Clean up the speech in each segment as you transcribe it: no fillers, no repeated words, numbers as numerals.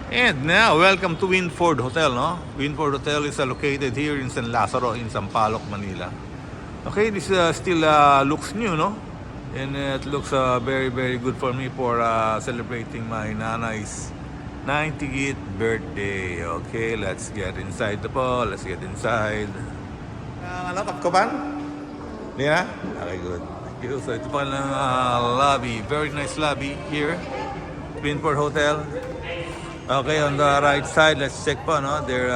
And now, welcome to Winford Hotel, no? Winford Hotel is located here in San Lazaro, in Sampaloc, Manila. Okay, this still looks new, no? And it looks very, very good for me for celebrating my nanay's 90th birthday. Okay, let's get inside the pool. Let's get inside. Ano, kapkapan? Hindi na? Okay, good. Thank you. So ito pa lang lobby. Very nice lobby here. Winford Hotel. Okay, on the right side, let's check po, no? Their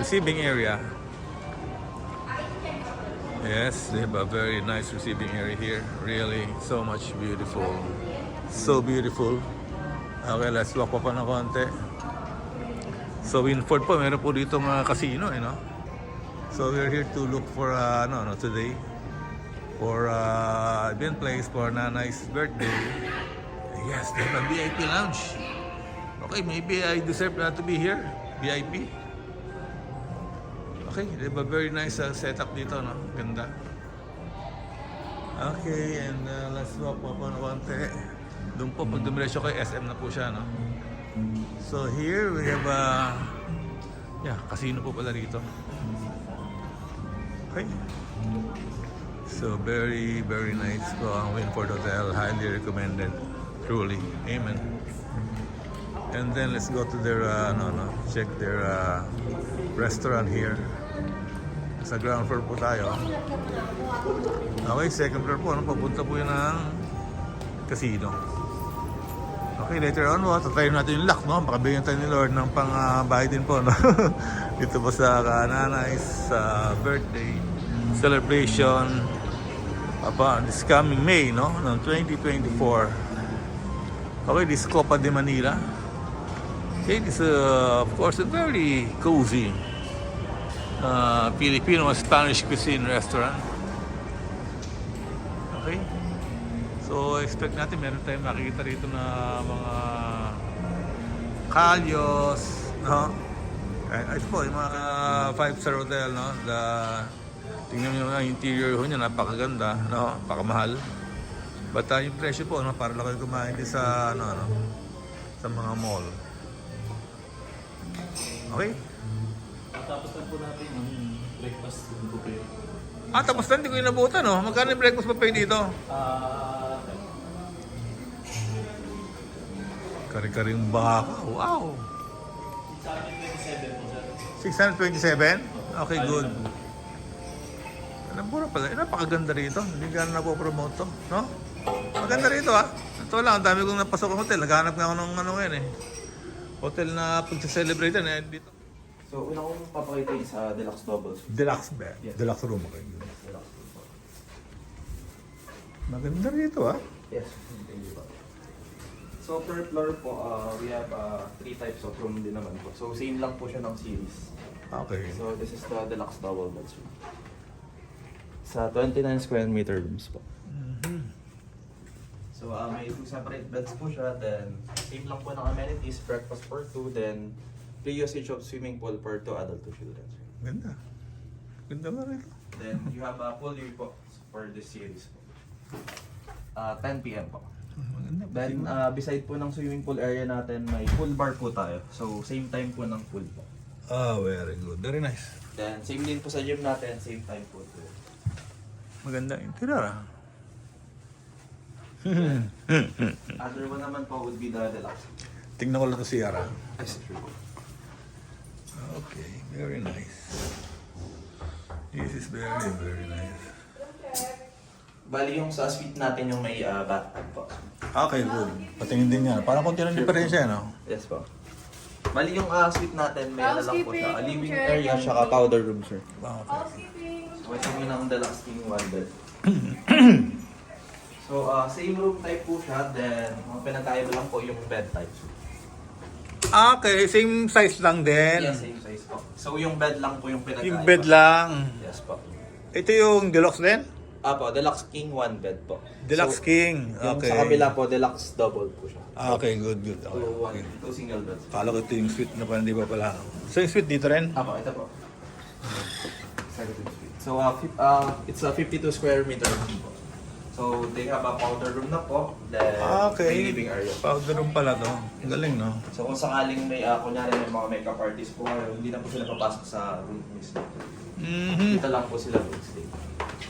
receiving area. Yes, they have a very nice receiving area here. Really, so much beautiful. So beautiful. Okay, let's walk pa ng konti. So, Winford po, meron po dito mga casino, no? So, we're here to look for, today. For event place for Nanay's birthday. Yes, they have a VIP lounge. Okay, maybe I deserve not to be here. VIP. Okay, they have a very nice setup dito, no? Ganda. Okay, and let's walk pa ng konti. Doon po, pag dumiretso kay SM na po siya, no? So here we have casino po pala rito. Okay. So very, very nice po ang Winford Hotel. Highly recommended. Truly. Amen. And then let's go to their, check their restaurant here. Sa ground floor po tayo. Okay, second floor po. Papunta po yun ng casino. Okay, later on, tatayin natin yung lock, no? Makabigyan tayo ni Lord ng pang-bahay din po, no? Dito po sa Nanay's birthday celebration upon this coming May, no? Ng 2024. Okay, this Copa de Manila. Okay, this of course a very cozy Filipino Spanish cuisine restaurant. Okay. So, expect natin meron tayong makikita rito na mga kalyos, no? Ito po, yung mga 5-star hotel, no? Tingnan nyo yung interior ho niya, napakaganda, no? Napakamahal. But yung presyo po, no? Para lang kayo kumain din sa, sa mga mall. Okay? Tapos lang po natin yung breakfast buffet. Tapos na, hindi ko inabutan, no? Magkano yung breakfast buffet dito? Kari-karing baka. Wow! 627 po, sir. 627? Okay, good. Mura pala. Napakaganda rito. Hindi ka na napopromote to. No? Maganda rito, ha? Ito lang, ang dami kong napasok ng hotel. Naghanap nga ako ng ngayon, eh. Hotel na pag-celebrate na, dito. So, una kong papakita yung sa Deluxe Double. Deluxe bed. Yes. Deluxe room. Okay. Deluxe room po. Maganda rito, ha? Yes, thank you po. So, per floor po, we have 3 types of room din naman po. So, same lang po siya ng series. Okay. So, this is the Deluxe Double Beds room. Sa 29 square meter rooms po. So, may 2 separate beds po siya. Then, same lang po ng amenities, breakfast for 2. Then, free usage of swimming pool for 2 adult to children. Ganda. Ganda nga rito. Then, you have a pool view po for this series po. 10 p.m. po. Maganda. Then, beside po ng swimming pool area natin, may pool bar po tayo. So, same time po ng pool po. Very good. Very nice. Then, same din po sa gym natin, same time po. Maganda interior, ha? Other one naman po would be the deluxe. Tingnan ko lang ito si Yara. Yes, true. Okay, very nice. This is very, very nice. Bali yung sa suite natin yung may bathtub po. Okay, good. Patingin din yan. Parang konti lang diferensya, no? Yes po. Bali yung suite natin, may ano lang po siya. A living Housekeeping, area, saka powder room, sir. Okay. So ito mo ng deluxe king one bed. So same room type po siya, then mga pinagkaiba lang po yung bed type. Okay, same size lang din. Yes, same size po. So yung bed lang po yung pinagkaiba. Yung bed lang. Yes po. Ito yung deluxe din? Po, deluxe king one bed po. Deluxe So, king. Yung Okay. sa kabila po, deluxe double po siya. Okay, good, good. Okay. Okay. Two single beds. Kala ko ito yung suite na pala, di ba pala? So yung suite dito rin? Po, ito po. Executive suite. So it's a 52 square meter room po. So So, they have a powder room na po. Then, Okay. may living area. Powder room pala to. Galing, no? So, kung sakaling may, kunyari may mga makeup artists po kayo, hindi na po sila papasok sa room mismo. Mhm. Dito lang po sila stay.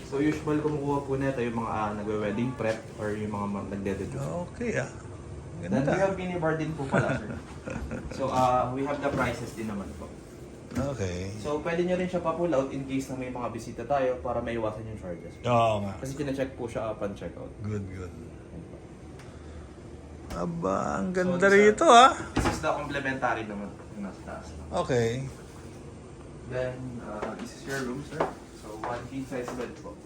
So, usual kumukuha po nito yung mga nagwe-wedding prep or yung mga nagde-debut. Okay, ah. Then, we Ganda. have minibar din po pala, sir. So, we have the prices din naman po. Okay. So, pwede nyo rin siya pa-pull out in case na may mga bisita tayo para maiwasan yung charges. Oo nga. Kasi pina-check po siya upon checkout. Good, good. Aba, ang So, ganda this, rito, ah. This is the complementary naman po yung nasa taas. Okay. Then, this is your room, sir. So, 1 king size bed po.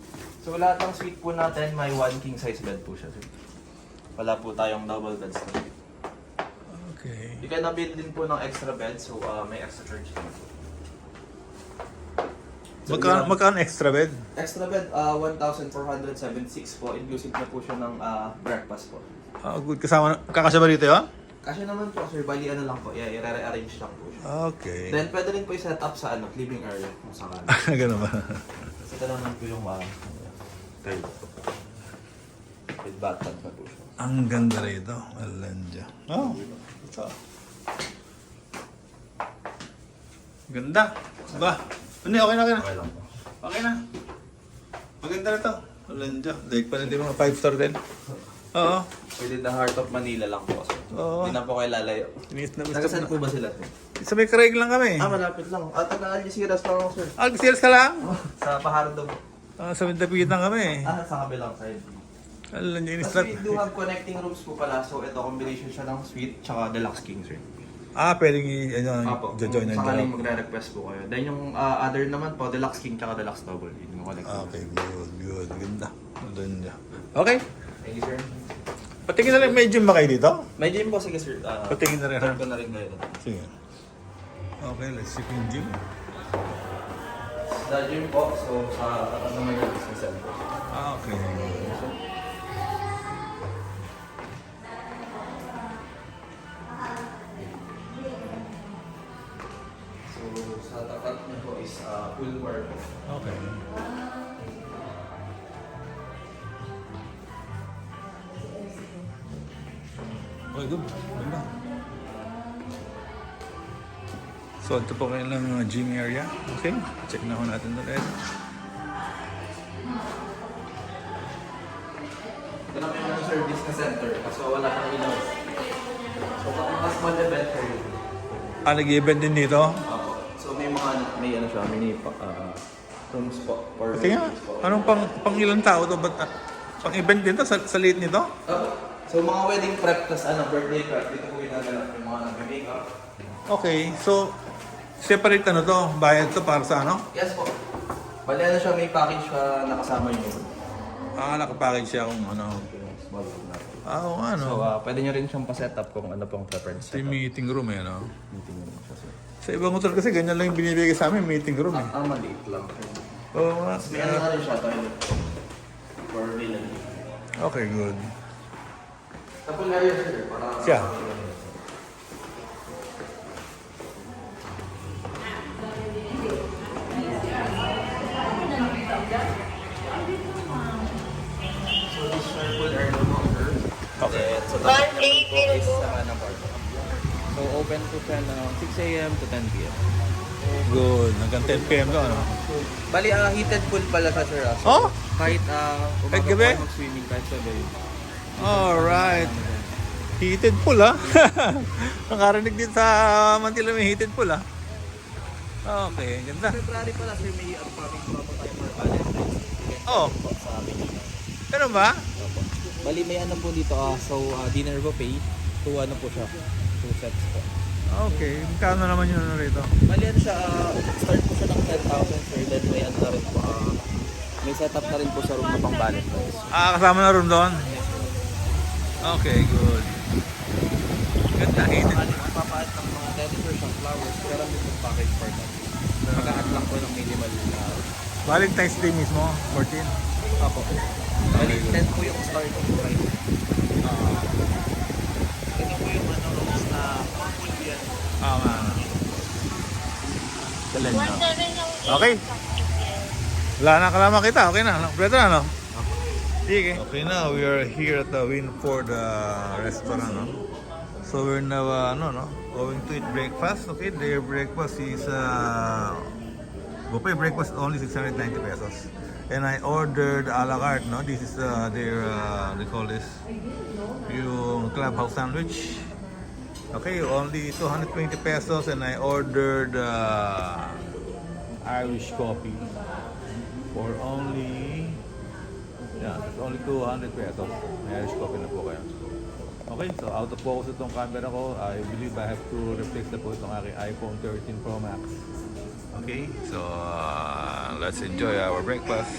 So, lahat ng suite po natin, may 1 king size bed po siya, sir. Wala po tayong double beds na. Okay. You can build din po ng extra bed, so may extra charge din po. So, Magkano, magkano extra bed? extra bed, 1,476 po. Inclusive na po siya ng breakfast po. Ah, good. Kasama, kakasya ba rito yun? Kasi naman po, sir, bali ano lang po, i-rearrange lang po siya. Okay. Then, pwede rin po i-set up sa living area kung sakali. Ganun ba? Kasi ito naman po yung third. With bathtub na po siya. Ang ganda rito. Alanja. Oh, ito. Ganda. Ba? Hindi, okay na, okay na. Okay lang po. Okay na. Maganda na ito. Alanja. Daig pa natin mga 5-star din. Oo. Within the heart of Manila lang po. Sir. Oo. Hindi na po kayo lalayo. Inis na gusto Nagasan na. po ba sila? Sir? Sa may Craig lang kami. Malapit lang. At taga-Algeciras lang ako, sir. Algeciras ka lang? Sa Pahardo. Sa Mindapitan kami. Sa kabilang side. Alanja, inis Tapos na. we do have connecting rooms po pala. So ito, combination siya ng suite tsaka deluxe king, sir. Ah, pwedeng Apo, i-join kung na sakaling job. magre-request po kayo. Then yung other naman po, deluxe king tsaka deluxe double. Yun yung connecting. Okay, good, good. Ganda. Alanja. Okay. Thank you, sir. Patingin na lang, may gym ba kayo dito? May gym po, sige, sir. Patingin na rin, ha? Turn ko na rin kayo. Sige. Okay, let's check yung gym. Sa gym po, so sa naman yung business center. Ah, okay. So sa tapat niya po is pool bar po. Okay. Okay, good. Ganda. So, ito po kayo lang gym area. Okay, check na ho natin ulit. Ito naman yung service na center, kaso wala kang ilaw. So kapag mas small event kayo. Ah, nag-event din dito? So may mga may ano siya, mini rooms po for Pati nga, weddings po. anong pang ilang tao to? Ba't, pang event din to? Sa liit nito? So mga wedding prep, tas birthday prep, dito po ginagawa yung mga nag-makeup. Okay, so separate ano to? Bayad to para sa ano? Yes po. Bali ano siya, may package siya nakasama yung Ah, nakapackage siya kung ano. small room natin. Ah, oo nga, So no? pwede nyo rin siyang pa-set up kung ano pong preference Ito yung meeting room eh, no? Meeting room siya, sir. Sa ibang hotel kasi ganyan lang yung binibigay sa amin, meeting room eh. Maliit lang. Oo nga. May ano na rin siya, toilet. For real. Okay, good. Tapos nga yun, sir, para... Siya. So this circle air mo, sir. Okay. Then, so tapos naman po is sa ng bar. So open po siya ng 6 a.m. to 10 p.m. Good. Hanggang 10 p.m. to, ano? Bali, heated pool pala sa sir. So, Oh? kahit Kahit umaga gabi? po mag-swimming, kahit gabi. Alright. Heated pool, ha? Nakarinig din sa Manila may heated pool, ha? Okay, ganda. February pala sir, may upcoming promo tayo for Valentine's. Oh, Po sa amin. ganun ba? Bali, may ano po dito, dinner buffet. 2 ano po siya, 2 sets po. Okay, magkano naman yun ano rito? Bali, ano siya, start po siya ng 10,000 sir, then may ano na rin po, may setup na rin po sa room na pang Valentine's. Ah, kasama na room doon? Okay, good. Ganda, heated. Papaat ng mga decor siyang flowers, pero may pong package for that. Mag-a-add lang po ng minimal Valentine's Day mismo, 14. Apo. Bali, 10 po yung starting price. Ito po yung ano, rooms na full yan. Nga. Galing, no? Okay. Wala na kalama kita, okay na. Kompleto na, no? Sige. Okay, now we are here at the Winford restaurant. No? So we're now going to eat breakfast. Okay, their breakfast is buffet breakfast only 690 pesos. And I ordered a la carte. No, this is their they call this yung clubhouse sandwich. Okay, only 220 pesos, and I ordered Irish coffee for only it's only 200 pesos. May Irish coffee na po kayo. Okay, so out of focus itong camera ko. I believe I have to replace na po itong aking iPhone 13 Pro Max. Okay, so let's enjoy our breakfast.